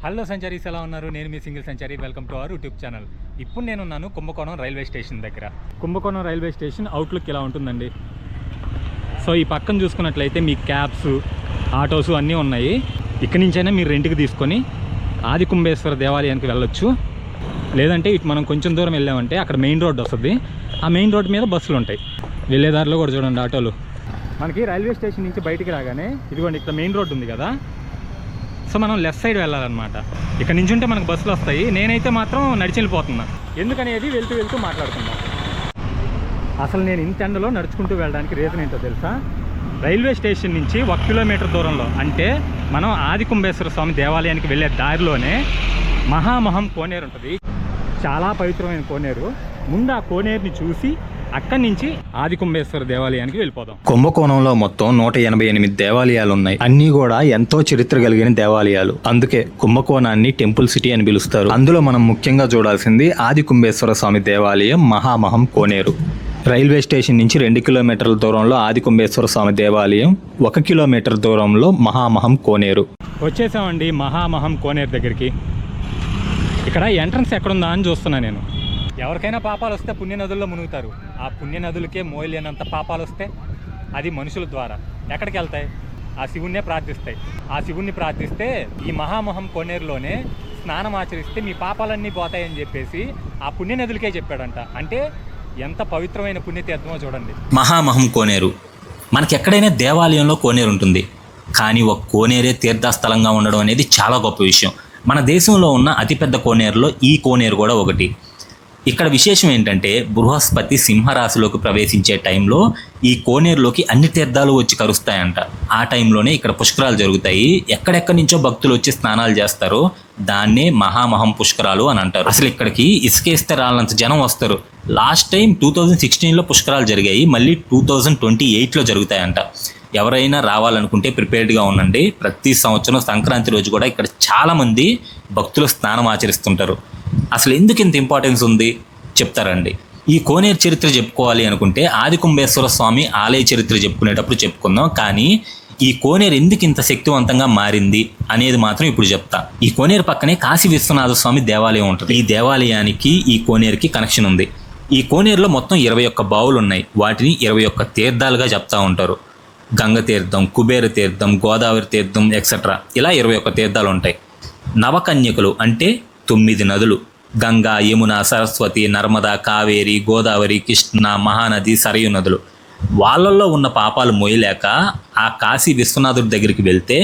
Hello సంచారీస్, ఎలా ఉన్నారు? నేను మీ సింగిల్ సంచారీ. Welcome to our YouTube channel. ఇప్పుడు నేనున్నాను కుంభకోణం రైల్వే స్టేషన్ దగ్గర. కుంభకోణం రైల్వే స్టేషన్ అవుట్లుక్ ఇలా ఉంటుందండి. సో ఈ పక్కన చూసుకున్నట్లయితే మీ క్యాబ్స్, ఆటోస్ అన్నీ ఉన్నాయి. ఇక్కడి నుంచైనా మీరు రెంట్కి తీసుకొని ఆది కుంభేశ్వర దేవాలయానికి వెళ్ళొచ్చు. లేదంటే ఇటు మనం కొంచెం దూరం వెళ్ళామంటే అక్కడ మెయిన్ రోడ్ వస్తుంది. ఆ మెయిన్ రోడ్ మీద బస్సులు ఉంటాయి. వెళ్ళేదారిలో కూడా చూడండి ఆటోలు. మనకి రైల్వే స్టేషన్ నుంచి బయటికి రాగానే ఇదిగోండి ఇక్కడ మెయిన్ రోడ్ ఉంది కదా, సో మనం లెఫ్ట్ సైడ్ వెళ్ళాలన్నమాట. ఇక్కడ నుంచి ఉంటే మనకు బస్సులు వస్తాయి. నేనైతే మాత్రం నడిచి వెళ్ళిపోతున్నా. ఎందుకనేది వెళ్తూ మాట్లాడుకుందాం. అసలు నేను ఇంత ఎండలో నడుచుకుంటూ వెళ్ళడానికి రీజన్ ఏంటో తెలుసా? రైల్వే స్టేషన్ నుంచి 1 కిలోమీటర్ దూరంలో, అంటే మనం ఆది కుంభేశ్వర స్వామి దేవాలయానికి వెళ్ళే దారిలోనే మహామహం కోనేరు ఉంటుంది. చాలా పవిత్రమైన కోనేరు. ముందు ఆ కోనేరుని చూసి అక్కడి నుంచి ఆది కుంభేశ్వర దేవాలయానికి వెళ్ళిపోదాం. కుంభకోణంలో మొత్తం 188 దేవాలయాలు ఉన్నాయి. అన్ని కూడా ఎంతో చరిత్ర కలిగిన దేవాలయాలు. అందుకే కుంభకోణాన్ని టెంపుల్ సిటీ అని పిలుస్తారు. అందులో మనం ముఖ్యంగా చూడాల్సింది ఆది కుంభేశ్వర స్వామి దేవాలయం మహామహం కోనేరు. రైల్వే స్టేషన్ నుంచి 2 కిలోమీటర్ల దూరంలో ఆది కుంభేశ్వర స్వామి దేవాలయం, 1 కిలోమీటర్ దూరంలో మహామహం కోనేరు. వచ్చేసామండి మహామహం కోనేరు దగ్గరికి. ఇక్కడ ఎంట్రన్స్ ఎక్కడుందా అని చూస్తున్నా నేను. ఎవరికైనా పాపాలు వస్తే పుణ్యనదుల్లో మునుగుతారు. ఆ పుణ్యనదులకే మోయలేనంత పాపాలు వస్తే అది మనుషుల ద్వారా ఎక్కడికి వెళ్తాయి? ఆ శివుణ్ణే ప్రార్థిస్తాయి. ఆ శివుణ్ణి ప్రార్థిస్తే ఈ మహామహం కోనేరులోనే స్నానం ఆచరిస్తే మీ పాపాలన్నీ పోతాయని చెప్పేసి ఆ పుణ్యనదులకే చెప్పాడంట. అంటే ఎంత పవిత్రమైన పుణ్యతీర్థమో చూడండి. మహామహం కోనేరు. మనకి ఎక్కడైనా దేవాలయంలో కోనేరు ఉంటుంది, కానీ ఒక కోనేరే తీర్థస్థలంగా ఉండడం అనేది చాలా గొప్ప విషయం. మన దేశంలో ఉన్న అతిపెద్ద కోనేరులో ఈ కోనేరు కూడా ఒకటి. ఇక్కడ విశేషం ఏంటంటే బృహస్పతి సింహరాశిలోకి ప్రవేశించే టైంలో ఈ కోనేరులోకి అన్ని తీర్థాలు వచ్చి కరుస్తాయంట. ఆ టైంలోనే ఇక్కడ పుష్కరాలు జరుగుతాయి. ఎక్కడెక్కడి నుంచో భక్తులు వచ్చి స్నానాలు చేస్తారో దాన్నే మహామహం పుష్కరాలు అని అంటారు. అసలు ఇక్కడికి ఇసుకేస్తే రాళ్ళంత జనం వస్తారు. లాస్ట్ టైం 2016లో పుష్కరాలు జరిగాయి. మళ్ళీ 2028లో జరుగుతాయంట. ఎవరైనా రావాలనుకుంటే ప్రిపేర్డ్గా ఉండండి. ప్రతి సంవత్సరం సంక్రాంతి రోజు కూడా ఇక్కడ చాలామంది భక్తులు స్నానం ఆచరిస్తుంటారు. అసలు ఎందుకు ఇంత ఇంపార్టెన్స్ ఉంది చెప్తారండి. ఈ కోనేరు చరిత్ర చెప్పుకోవాలి అనుకుంటే ఆది కుంభేశ్వర స్వామి ఆలయ చరిత్ర చెప్పుకునేటప్పుడు చెప్పుకుందాం. కానీ ఈ కోనేరు ఎందుకు ఇంత శక్తివంతంగా మారింది అనేది మాత్రం ఇప్పుడు చెప్తా. ఈ కోనేరు పక్కనే కాశీ విశ్వనాథ స్వామి దేవాలయం ఉంటుంది. ఈ దేవాలయానికి ఈ కోనేరుకి కనెక్షన్ ఉంది. ఈ కోనేరులో మొత్తం 21 బావులు ఉన్నాయి. వాటిని 21 తీర్థాలుగా చెప్తా ఉంటారు. గంగ తీర్థం, కుబేర తీర్థం, గోదావరి తీర్థం ఎక్సెట్రా, ఇలా 21 తీర్థాలు ఉంటాయి. నవకన్యకులు అంటే 9 నదులు: గంగా, యమున, సరస్వతి, నర్మదా, కావేరి, గోదావరి, కృష్ణ, మహానది, సరయు నదులు. వాళ్ళల్లో ఉన్న పాపాలు మోయలేక ఆ కాశీ విశ్వనాథుడి దగ్గరికి వెళ్తే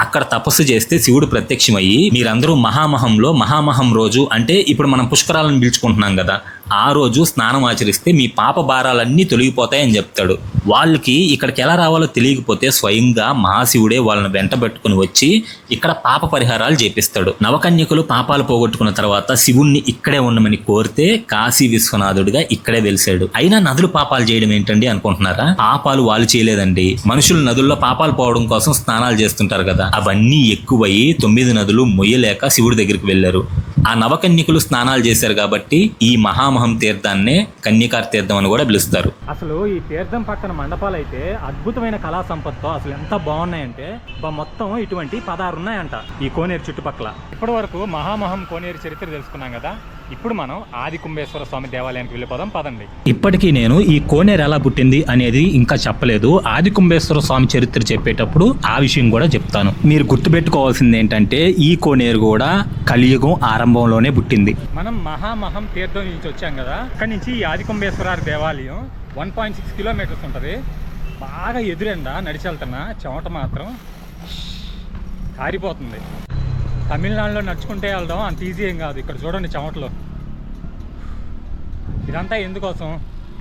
అక్కడ తపస్సు చేస్తే శివుడు ప్రత్యక్షమయ్యి మీరందరూ మహామహం రోజు, అంటే ఇప్పుడు మనం పుష్కరాలను పిలుచుకుంటున్నాం కదా, ఆ రోజు స్నానం ఆచరిస్తే మీ పాప భారాలన్నీ తొలగిపోతాయని చెప్తాడు. వాళ్ళకి ఇక్కడికి ఎలా రావాలో తెలియకపోతే స్వయంగా మహాశివుడే వాళ్ళని వెంట పెట్టుకుని వచ్చి ఇక్కడ పాప పరిహారాలు చేపిస్తాడు. నవకన్యకులు పాపాలు పోగొట్టుకున్న తర్వాత శివుణ్ణి ఇక్కడే ఉండమని కోరితే కాశీ విశ్వనాథుడిగా ఇక్కడే వెలిసాడు. అయినా నదులు పాపాలు చేయడం ఏంటండి అనుకుంటున్నారా? పాపాలు వాళ్ళు చేయలేదండి. మనుషులు నదుల్లో పాపాలు పోవడం కోసం స్నానాలు చేస్తుంటారు కదా, అవన్నీ ఎక్కువయ్యి 9 నదులు మొయ్యలేక శివుడి దగ్గరికి వెళ్ళారు. ఆ నవకన్యకులు స్నానాలు చేశారు కాబట్టి ఈ మహామహం తీర్థాన్నే కన్యకార్ తీర్థం అని కూడా పిలుస్తారు. అసలు ఈ తీర్థం పక్కన మండపాలు అయితే అద్భుతమైన కళా సంపత్తో అసలు ఎంత బాగున్నాయంటే మొత్తం ఇటువంటి 16 ఉన్నాయంట ఈ కోనేరు చుట్టుపక్కల. ఇప్పటి వరకు మహామహం కోనేరు చరిత్ర తెలుసుకున్నాం కదా. ఇప్పుడు మనం ఆది కుంభేశ్వర స్వామి దేవాలయానికి వెళ్ళిపోదాం పదండి. ఇప్పటికీ నేను ఈ కోనేరు ఎలా పుట్టింది అనేది ఇంకా చెప్పలేదు. ఆది కుంభేశ్వర స్వామి చరిత్ర చెప్పేటప్పుడు ఆ విషయం కూడా చెప్తాను. మీరు గుర్తుపెట్టుకోవాల్సింది ఏంటంటే ఈ కోనేరు కూడా కలియుగం ఆరంభంలోనే పుట్టింది. మనం మహామహం తీర్థం నుంచి వచ్చాం కదా, అక్కడి నుంచి ఈ ఆది కుంభేశ్వర దేవాలయం 1.6 కిలోమీటర్స్ ఉంటుంది. బాగా ఎదురెండా నడిచి వెళ్తున్నా, చెమట మాత్రం కారిపోతుంది. తమిళనాడులో నడుచుకుంటే వెళ్ళడం అంత ఈజీ ఏం కాదు. ఇక్కడ చూడండి చెమటలో. ఇదంతా ఎందుకోసం?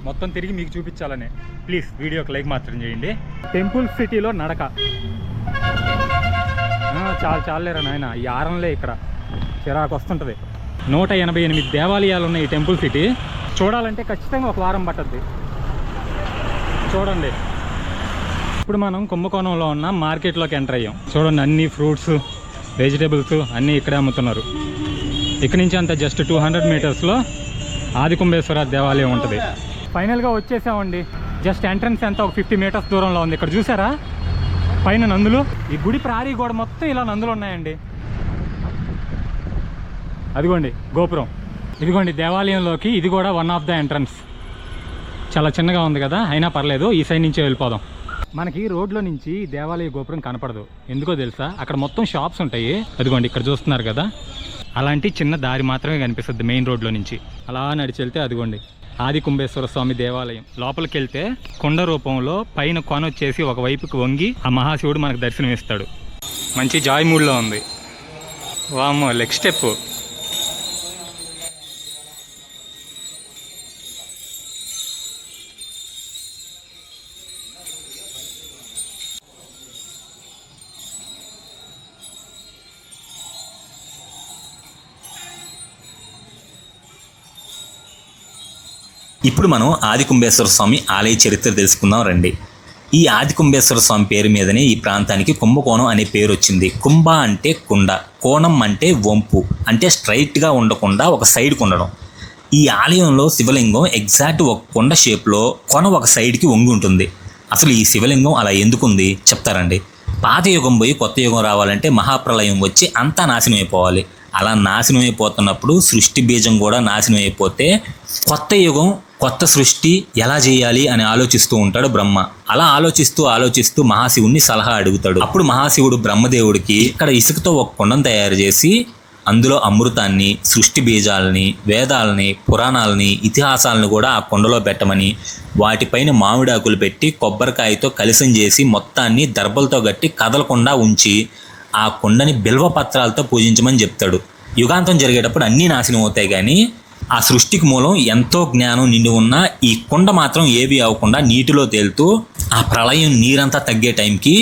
మొత్తం తిరిగి మీకు చూపించాలని. ప్లీజ్ వీడియోకి లైక్ మాత్రం చేయండి. టెంపుల్ సిటీలో నడక చాలేరా నాయన. ఈ ఆరంలే ఇక్కడ చిరాకు వస్తుంటుంది. 188 దేవాలయాలు ఉన్నాయి ఈ టెంపుల్ సిటీ. చూడాలంటే ఖచ్చితంగా ఒక వారం పట్టద్ది. చూడండి, ఇప్పుడు మనం కుంభకోణంలో ఉన్న మార్కెట్లోకి ఎంటర్ అయ్యాం. చూడండి, అన్ని ఫ్రూట్స్, వెజిటేబుల్స్ అన్నీ ఇక్కడే అమ్ముతున్నారు. ఇక్కడి నుంచి అంతా జస్ట్ 200 మీటర్స్లో ఆది కుంభేశ్వర దేవాలయం ఉంటుంది. ఫైనల్గా వచ్చేసామండి. జస్ట్ ఎంట్రన్స్ ఎంత ఒక 50 మీటర్స్ దూరంలో ఉంది. ఇక్కడ చూసారా పైన నందులు? ఈ గుడి ప్రారీ గోడ మొత్తం ఇలా నందులు ఉన్నాయండి. అదిగోండి గోపురం. ఇదిగోండి దేవాలయంలోకి ఇది కూడా వన్ ఆఫ్ ద ఎంట్రన్స్. చాలా చిన్నగా ఉంది కదా, అయినా పర్లేదు, ఈ సైడ్ నుంచే వెళ్ళిపోదాం. మనకి రోడ్లో నుంచి దేవాలయ గోపురం కనపడదు. ఎందుకో తెలుసా? అక్కడ మొత్తం షాప్స్ ఉంటాయి. అదిగోండి ఇక్కడ చూస్తున్నారు కదా, అలాంటి చిన్న దారి మాత్రమే కనిపిస్తుంది మెయిన్ రోడ్లో నుంచి. అలా నడిచి వెళ్తే అదిగోండి ఆది కుంభేశ్వర స్వామి దేవాలయం. లోపలికి వెళ్తే కొండ రూపంలో పైన కొన వచ్చేసి ఒకవైపుకి వంగి ఆ మహాశివుడు మనకు దర్శనం ఇస్తాడు. మంచి జాయ్ మూడ్లో ఉంది. వామ్మో, లెగ్ స్టెప్. ఇప్పుడు మనం ఆది కుంభేశ్వర స్వామి ఆలయ చరిత్ర తెలుసుకుందాం రండి. ఈ ఆది కుంభేశ్వర స్వామి పేరు మీదనే ఈ ప్రాంతానికి కుంభకోణం అనే పేరు వచ్చింది. కుంభ అంటే కుండ, కోణం అంటే వంపు, అంటే స్ట్రైట్గా ఉండకుండా ఒక సైడ్కి ఉండడం. ఈ ఆలయంలో శివలింగం ఎగ్జాక్ట్ ఒక కొండ షేప్లో కొన ఒక సైడ్కి వంగి ఉంటుంది. అసలు ఈ శివలింగం అలా ఎందుకుంది చెప్తారండి. పాత యుగం పోయి కొత్త యుగం రావాలంటే మహాప్రళయం వచ్చి అంతా నాశనం అయిపోవాలి. అలా నాశనం అయిపోతున్నప్పుడు సృష్టి బీజం కూడా నాశనం అయిపోతే కొత్త యుగం కొత్త సృష్టి ఎలా చేయాలి అని ఆలోచిస్తూ ఉంటాడు బ్రహ్మ. అలా ఆలోచిస్తూ మహాశివుడిని సలహా అడుగుతాడు. అప్పుడు మహాశివుడు బ్రహ్మదేవుడికి ఇక్కడ ఇసుకతో ఒక కొండను తయారు చేసి అందులో అమృతాన్ని, సృష్టి బీజాలని, వేదాలని, పురాణాలని, ఇతిహాసాలను కూడా ఆ కొండలో పెట్టమని, వాటిపైన మామిడాకులు పెట్టి కొబ్బరికాయతో కలశం చేసి మొత్తాన్ని దర్భలతో గట్టి కదలకుండా ఉంచి ఆ కొండని బిల్వపత్రాలతో పూజించమని చెప్తాడు. యుగాంతం జరిగేటప్పుడు అన్నీ నాశనం అవుతాయి, కానీ ఆ సృష్టికి మూలం ఎంతో జ్ఞానం నిండి ఉన్న ఈ కొండ మాత్రం ఏవి అవ్వకుండా నీటిలో తేలుతూ ఆ ప్రళయం నీరంతా తగ్గే టైంకి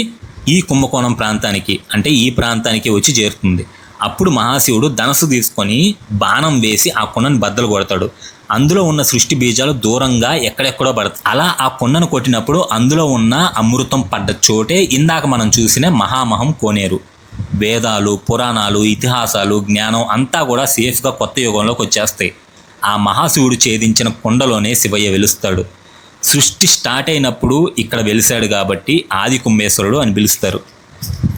ఈ కుంభకోణం ప్రాంతానికి, అంటే ఈ ప్రాంతానికి వచ్చి చేరుతుంది. అప్పుడు మహాశివుడు ధనస్సు తీసుకొని బాణం వేసి ఆ కొండను బద్దలు కొడతాడు. అందులో ఉన్న సృష్టి బీజాలు దూరంగా ఎక్కడెక్కడో పడతాయి. అలా ఆ కొండను కొట్టినప్పుడు అందులో ఉన్న అమృతం పడ్డ చోటే ఇందాక మనం చూసిన మహామహం కోనేరు. వేదాలు, పురాణాలు, ఇతిహాసాలు, జ్ఞానం అంతా కూడా సేఫ్గా కొత్త యుగంలోకి వచ్చేస్తాయి. ఆ మహాశివుడు ఛేదించిన కొండలోనే శివయ్య వెలుస్తాడు. సృష్టి స్టార్ట్ అయినప్పుడు ఇక్కడ వెలిశాడు కాబట్టి ఆది కుంభేశ్వరుడు అని పిలుస్తారు.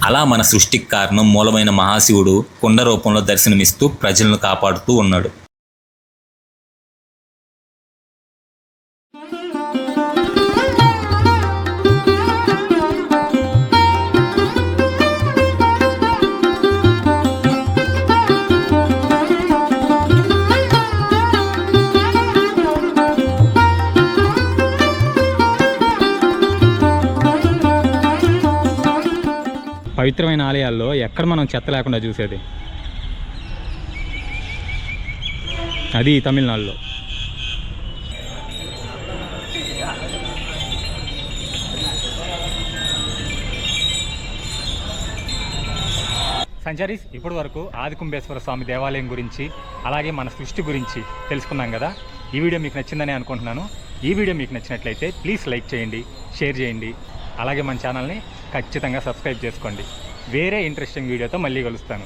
అలా మన సృష్టికి కారణం మూలమైన మహాశివుడు కొండ రూపంలో దర్శనమిస్తూ ప్రజలను కాపాడుతూ ఉన్నాడు. పవిత్రమైన ఆలయాల్లో ఎక్కడ మనం చెత్త లేకుండా చూసేది అది తమిళనాడులో. సంచారీస్, ఇప్పటి వరకు ఆది కుంభేశ్వర స్వామి దేవాలయం గురించి అలాగే మన సృష్టి గురించి తెలుసుకున్నాం కదా. ఈ వీడియో మీకు నచ్చిందని అనుకుంటున్నాను. ఈ వీడియో మీకు నచ్చినట్లయితే ప్లీజ్ లైక్ చేయండి, షేర్ చేయండి, అలాగే మన ఛానల్ని ఖచ్చితంగా సబ్స్క్రైబ్ చేసుకోండి. వేరే ఇంట్రెస్టింగ్ వీడియోతో మళ్ళీ కలుస్తాను.